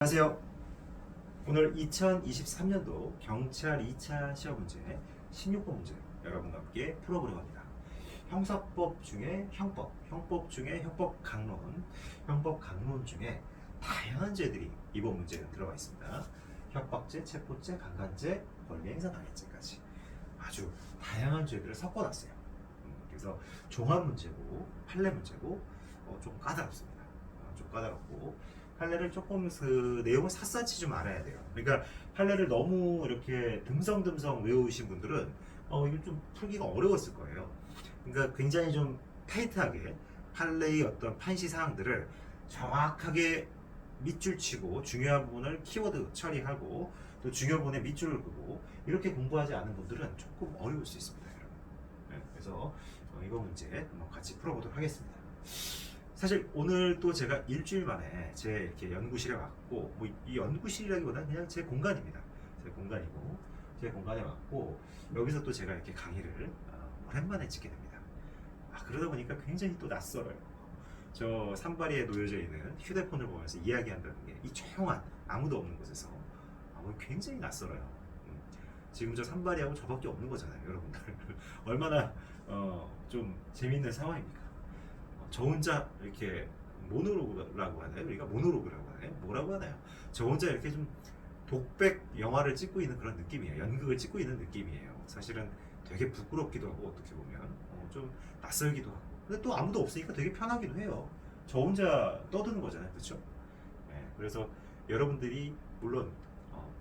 안녕하세요. 오늘 2023년도 경찰 2차 시험 문제 16번 문제 여러분과 함께 풀어보려고 합니다. 형사법 중에 형법 중에 형법 강론 중에 다양한 죄들이 이번 문제에 들어가 있습니다. 협박죄, 체포죄, 강간죄, 권리행사당해죄까지 아주 다양한 죄들을 섞어놨어요. 그래서 종합 문제고 판례 문제고 좀 까다롭습니다. 좀 까다롭고 판례를 조금 그 내용을 샅샅이 좀 알아야 돼요. 그러니까 판례를 너무 이렇게 듬성듬성 외우신 분들은 이거 좀 풀기가 어려웠을 거예요. 그러니까 굉장히 좀 타이트하게 판례의 어떤 판시 사항들을 정확하게 밑줄 치고 중요한 부분을 키워드 처리하고 또 중요한 부분에 밑줄을 끄고 이렇게 공부하지 않은 분들은 조금 어려울 수 있습니다, 여러분. 네, 그래서 이번 문제 한번 같이 풀어보도록 하겠습니다. 사실 오늘 또 제가 일주일 만에 제 이렇게 연구실에 왔고, 뭐 이 연구실이라기보다는 그냥 제 공간입니다. 제 공간에 왔고, 여기서 또 제가 이렇게 강의를 오랜만에 찍게 됩니다. 그러다 보니까 굉장히 또 낯설어요. 저 산바리에 놓여져 있는 휴대폰을 보면서 이야기한다는 게 이 조용한 아무도 없는 곳에서 굉장히 낯설어요. 지금 저 산바리하고 저밖에 없는 거잖아요, 여러분들. 얼마나 좀 재밌는 상황입니까? 저 혼자 이렇게 모노로그라고 하나요? 우리가 모노로그라고 하나요? 뭐라고 하나요? 저 혼자 이렇게 좀 독백 영화를 찍고 있는 그런 느낌이에요. 연극을 찍고 있는 느낌이에요. 사실은 되게 부끄럽기도 하고 어떻게 보면 좀 낯설기도 하고. 근데 또 아무도 없으니까 되게 편하기도 해요. 저 혼자 떠드는 거잖아요, 그렇죠? 네, 그래서 여러분들이 물론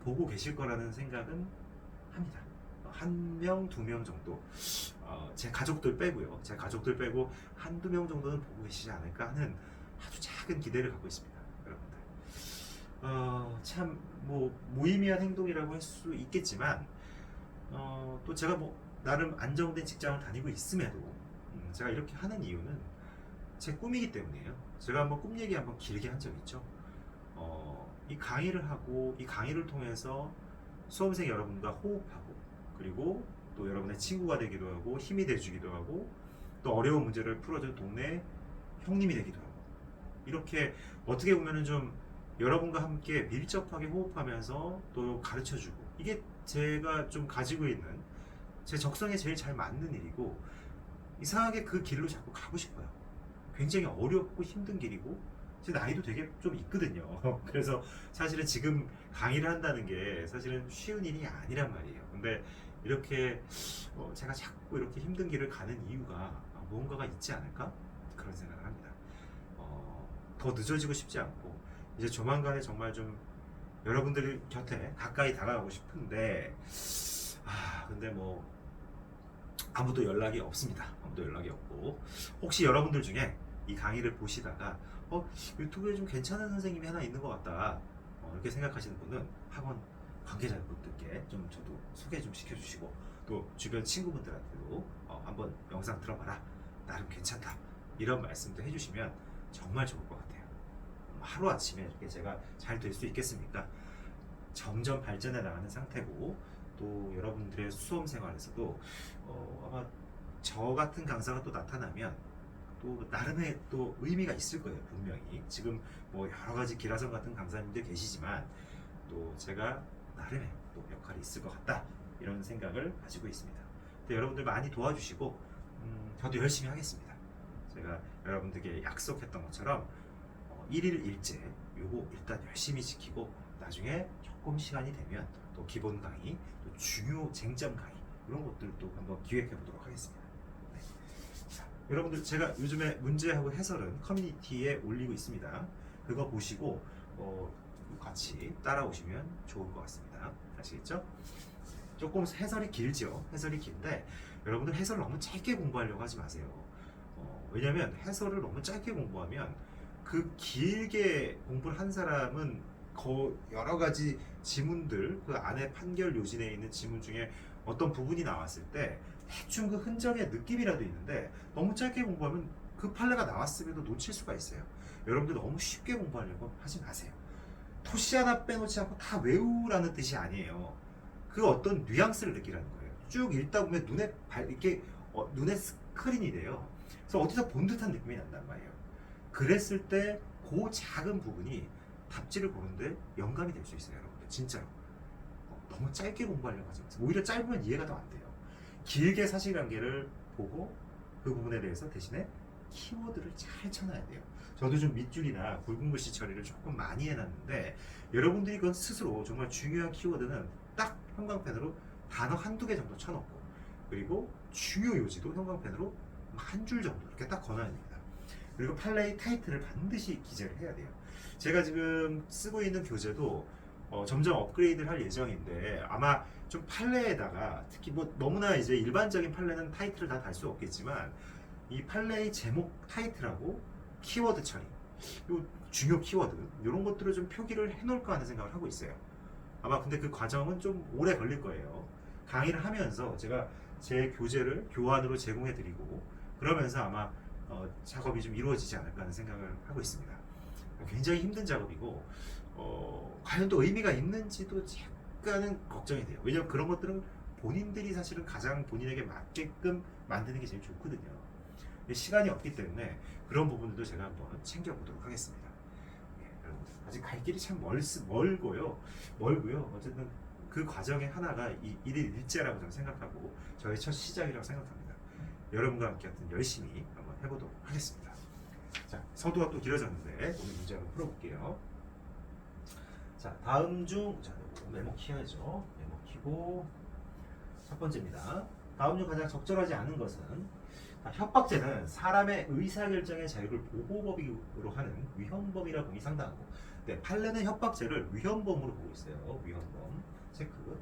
보고 계실 거라는 생각은 합니다. 한 명, 두 명 정도 제 가족들 빼고요. 제 가족들 빼고 한두 명 정도는 보고 계시지 않을까 하는 아주 작은 기대를 갖고 있습니다, 여러분들. 참 뭐 무의미한 행동이라고 할 수 있겠지만 또 제가 뭐 나름 안정된 직장을 다니고 있음에도 제가 이렇게 하는 이유는 제 꿈이기 때문이에요. 제가 한번 꿈 얘기 한번 길게 한 적 있죠. 이 강의를 하고 이 강의를 통해서 수험생 여러분과 호흡하고 그리고 또 여러분의 친구가 되기도 하고 힘이 돼주기도 하고 또 어려운 문제를 풀어준 동네 형님이 되기도 하고 이렇게 어떻게 보면은 좀 여러분과 함께 밀접하게 호흡하면서 또 가르쳐주고 이게 제가 좀 가지고 있는 제 적성에 제일 잘 맞는 일이고 이상하게 그 길로 자꾸 가고 싶어요. 굉장히 어렵고 힘든 길이고 제 나이도 되게 좀 있거든요. 그래서 사실은 지금 강의를 한다는 게 사실은 쉬운 일이 아니란 말이에요. 근데 이렇게 제가 자꾸 이렇게 힘든 길을 가는 이유가 무언가가 있지 않을까? 그런 생각을 합니다. 더 늦어지고 싶지 않고 이제 조만간에 정말 좀 여러분들 곁에 가까이 다가가고 싶은데 근데 뭐 아무도 연락이 없습니다. 아무도 연락이 없고 혹시 여러분들 중에 이 강의를 보시다가 유튜브에 좀 괜찮은 선생님이 하나 있는 것 같다 이렇게 생각하시는 분은 학원 관계자분들께 좀 저도 소개 좀 시켜주시고 또 주변 친구분들한테도 한번 영상 들어봐라 나름 괜찮다 이런 말씀도 해주시면 정말 좋을 것 같아요. 하루아침에 이렇게 제가 잘 될 수 있겠습니까? 점점 발전해 나가는 상태고 또 여러분들의 수험 생활에서도 아마 저 같은 강사가 또 나타나면 또 나름의 또 의미가 있을 거예요. 분명히 지금 뭐 여러 가지 기라성 같은 강사님들 계시지만 또 제가 나름의 또 역할이 있을 것 같다 이런 생각을 가지고 있습니다. 근데 여러분들 많이 도와주시고 저도 열심히 하겠습니다. 제가 여러분들께 약속했던 것처럼 1일 1제 요거 일단 열심히 지키고 나중에 조금 시간이 되면 또 기본 강의 또 중요 쟁점 강의 이런 것들도 한번 기획해 보도록 하겠습니다. 네. 자, 여러분들 제가 요즘에 문제하고 해설은 커뮤니티에 올리고 있습니다. 그거 보시고 같이 따라오시면 좋을 것 같습니다. 아시겠죠? 조금 해설이 길죠. 해설이 긴데 여러분들 해설 너무 짧게 공부하려고 하지 마세요. 왜냐면 해설을 너무 짧게 공부하면 그 길게 공부를 한 사람은 여러 가지 지문들 그 안에 판결 요진에 있는 지문 중에 어떤 부분이 나왔을 때 대충 그 흔적의 느낌이라도 있는데 너무 짧게 공부하면 그 판례가 나왔음에도 놓칠 수가 있어요. 여러분들 너무 쉽게 공부하려고 하지 마세요. 토시 하나 빼놓지 않고 다 외우라는 뜻이 아니에요. 그 어떤 뉘앙스를 느끼라는 거예요. 쭉 읽다 보면 이렇게 눈에 스크린이 돼요. 그래서 어디서 본 듯한 느낌이 난단 말이에요. 그랬을 때 그 작은 부분이 답지를 보는데 영감이 될 수 있어요, 여러분들. 진짜로. 너무 짧게 공부하려고 하지 마세요. 오히려 짧으면 이해가 더 안 돼요. 길게 사실관계를 보고 그 부분에 대해서 대신에 키워드를 잘 쳐놔야 돼요. 저도 좀 밑줄이나 굵은 글씨 처리를 조금 많이 해놨는데 여러분들이 그건 스스로 정말 중요한 키워드는 딱 형광펜으로 단어 한두 개 정도 쳐놓고 그리고 중요 요지도 형광펜으로 한 줄 정도 이렇게 딱 걸어야 됩니다. 그리고 판례의 타이틀을 반드시 기재를 해야 돼요. 제가 지금 쓰고 있는 교재도 점점 업그레이드를 할 예정인데 아마 좀 판례에다가 특히 뭐 너무나 이제 일반적인 판례는 타이틀을 다 달 수 없겠지만 이 판례의 제목 타이틀하고 키워드 처리, 요 중요 키워드 이런 것들을 좀 표기를 해놓을까 하는 생각을 하고 있어요. 아마 근데 그 과정은 좀 오래 걸릴 거예요. 강의를 하면서 제가 제 교재를 교환으로 제공해드리고 그러면서 아마 작업이 좀 이루어지지 않을까 하는 생각을 하고 있습니다. 굉장히 힘든 작업이고 과연 또 의미가 있는지도 약간은 걱정이 돼요. 왜냐하면 그런 것들은 본인들이 사실은 가장 본인에게 맞게끔 만드는 게 제일 좋거든요. 근데 시간이 없기 때문에 그런 부분들도 제가 한번 챙겨보도록 하겠습니다. 여러분들 아직 갈 길이 참 멀고요. 어쨌든 그 과정의 하나가 일일일제라고 저는 생각하고 저의 첫 시작이라고 생각합니다. 여러분과 함께 하여튼 열심히 한번 해보도록 하겠습니다. 자, 서두가 또 길어졌는데 오늘 문제 한번 풀어볼게요. 자, 다음 중 자, 메모 키워야죠. 메모 키고 첫 번째입니다. 다음 중 가장 적절하지 않은 것은 협박죄는 사람의 의사결정의 자유를 보호법으로 하는 위헌범이라 보기 상당하고 네, 판례는 협박죄를 위헌범으로 보고 있어요. 위헌범 체크.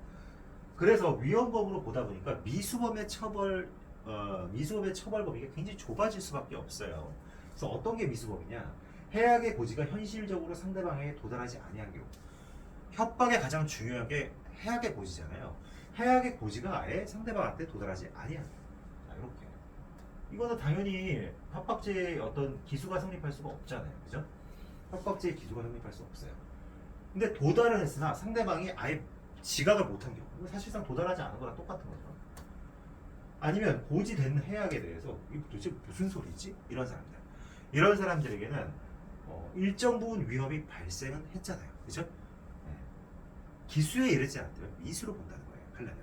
그래서 위헌범으로 보다 보니까 미수범의 처벌 범위가 굉장히 좁아질 수밖에 없어요. 그래서 어떤 게 미수범이냐? 해악의 고지가 현실적으로 상대방에게 도달하지 아니한 경우. 협박의 가장 중요한 게 해악의 고지잖아요. 해악의 고지가 아예 상대방한테 도달하지 아니한 경우. 자, 이렇게. 이거는 당연히 협박죄의 어떤 기수가 성립할 수가 없잖아요. 그죠? 협박죄의 기수가 성립할 수 없어요. 근데 도달을 했으나 상대방이 아예 지각을 못한 경우. 사실상 도달하지 않은 거랑 똑같은 거죠. 아니면 고지된 해악에 대해서 이게 도대체 무슨 소리지? 이런 사람들에게는 일정 부분 위협이 발생은 했잖아요. 그죠? 네. 기수에 이르지 않더라도 미수로 본다는 거예요. 판례는.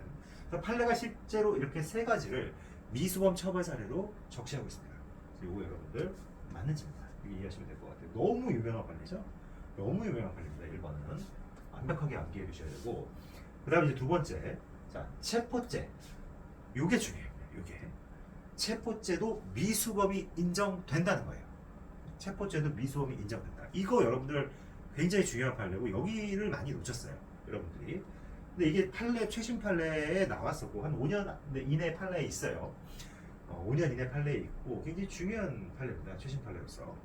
그래서 판례가 실제로 이렇게 세 가지를 미수범 처벌 사례로 적시하고 있습니다. 그래서 이거 여러분들 맞는지입니다. 이거 이해하시면 될 것 같아요. 너무 유명한 판례죠? 너무 유명한 판례입니다. 1번은 완벽하게 암기해 두셔야 되고 그 다음에 이제 두 번째 자 체포죄 요게 중요해요. 요게 체포죄도 미수범이 인정된다는 거예요. 체포죄도 미수범이 인정된다. 이거 여러분들 굉장히 중요한 판례고 여기를 많이 놓쳤어요. 여러분들이. 근데 이게 판례 최신 판례에 나왔었고 한 5년 이내 판례에 있어요. 5년 이내 판례에 있고 굉장히 중요한 판례입니다. 최신 판례로서.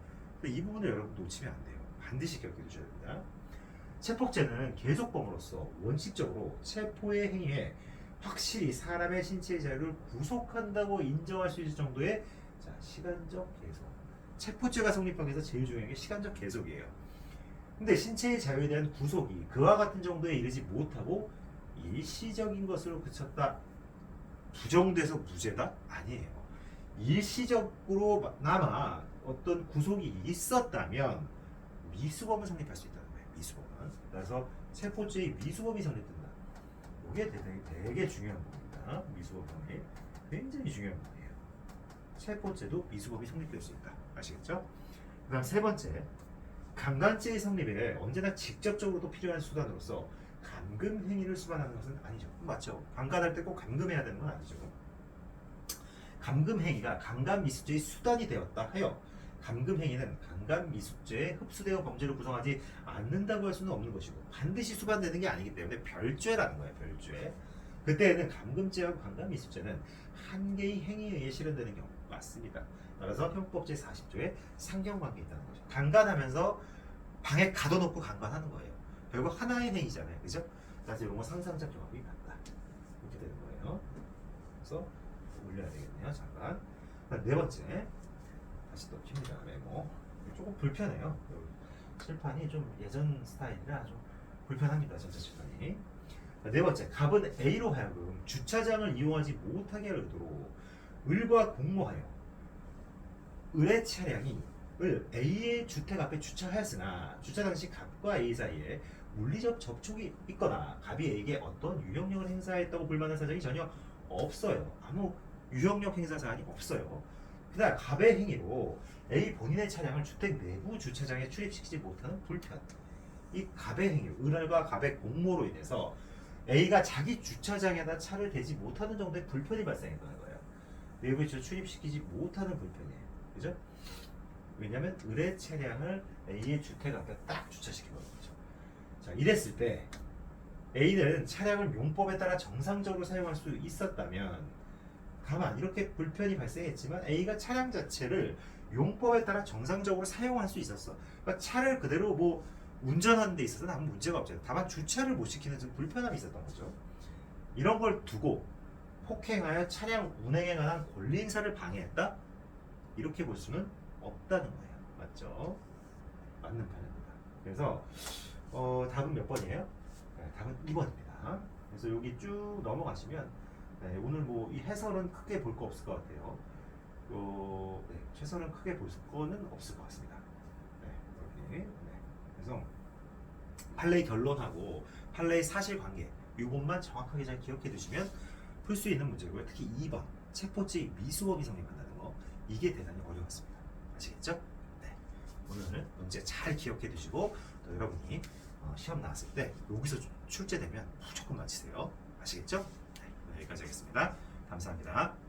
근데 이 부분을 여러분 놓치면 안 돼요. 반드시 기억해 두셔야 됩니다. 체포죄는 계속범으로서 원칙적으로 체포의 행위에 확실히 사람의 신체의 자유를 구속한다고 인정할 수 있을 정도의 자, 시간적 계속. 체포죄가 성립하기 위해서 제일 중요한 게 시간적 계속이에요. 근데 신체의 자유에 대한 구속이 그와 같은 정도에 이르지 못하고 일시적인 것으로 그쳤다. 부정돼서 무죄다? 아니에요. 일시적으로 나마 어떤 구속이 있었다면 미수범은 성립할 수 있다는 거예요. 미수범은. 그래서 체포죄의 미수범이 성립된다. 이게 되게 중요한 부분입니다. 미수범 성립. 굉장히 중요한 부분이에요. 체포죄도 미수범이 성립될 수 있다. 아시겠죠? 그 다음 세 번째. 강간죄의 성립에 언제나 직접적으로도 필요한 수단으로서 감금 행위를 수반하는 것은 아니죠. 맞죠? 강간할 때 꼭 감금해야 되는 건 아니죠. 감금 행위가 강간 미수죄의 수단이 되었다 하여 감금 행위는 강간 미수죄에 흡수되어 범죄를 구성하지 않는다고 할 수는 없는 것이고 반드시 수반되는 게 아니기 때문에 별죄라는 거예요. 별죄. 그때는 감금죄하고 강간 미수죄는 한 개의 행위에 의해 실현되는 경우 맞습니다. 따라서 형법제 40조에 상경관계가 있다는 거죠. 강간하면서 방에 가둬놓고 강간하는 거예요. 결국 하나의 행위잖아요. 그죠? 그래서 이런 거 상상적 경험이 같다. 이렇게 되는 거예요. 그래서 올려야 되겠네요. 잠깐. 네 번째. 다시 또 킵니다. 메모. 조금 불편해요. 칠판이 좀 예전 스타일이라 좀 불편합니다. 전체 칠판이. 네 번째. 갑은 A로 하여금 주차장을 이용하지 못하게 할 의도로 을과 공모하여 을의 차량이 A의 주택 앞에 주차하였으나 주차 당시 갑과 A 사이에 물리적 접촉이 있거나 갑이 A에게 어떤 유형력을 행사했다고 불만한 사정이 전혀 없어요. 아무 유형력 행사 사안이 없어요. 그다음 갑의 행위로 A 본인의 차량을 주택 내부 주차장에 출입시키지 못하는 불편. 이 갑의 행위, 을과 갑의 공모로 인해서 A가 자기 주차장에다 차를 대지 못하는 정도의 불편이 발생했다는 거예요. 내부에 출입시키지 못하는 불편이에요. 그죠? 왜냐면 을의 차량을 A의 주택 앞에 딱 주차시킨 거죠. 자, 이랬을 때 A는 차량을 용법에 따라 정상적으로 사용할 수 있었다면 다만 이렇게 불편이 발생했지만 A가 차량 자체를 용법에 따라 정상적으로 사용할 수 있었어. 그러니까 차를 그대로 뭐 운전하는 데 있어서는 아무 문제가 없잖아요. 다만 주차를 못 시키는 좀 불편함이 있었던 거죠. 이런 걸 두고 폭행하여 차량 운행에 관한 권리 행사를 방해했다? 이렇게 볼 수는 없다는 거예요. 맞죠? 맞는 판입니다. 그래서 답은 몇 번이에요? 네, 답은 2번입니다. 그래서 여기 쭉 넘어가시면 네, 오늘 뭐 이 해설은 크게 볼 거 없을 것 같아요. 네, 해설은 크게 볼 거는 없을 것 같습니다. 네, 이렇게. 네. 그래서 판례의 결론하고 판례의 사실관계 이 부분만 정확하게 잘 기억해 두시면 풀 수 있는 문제고요. 특히 2번 체포죄의 미수범이 성립한다는 거 이게 대단히 어려웠습니다. 아시겠죠? 네. 오늘 문제 잘 기억해 두시고 또 여러분이 시험 나왔을 때 여기서 출제되면 무조건 맞히세요. 아시겠죠? 네, 오늘 여기까지 하겠습니다. 감사합니다.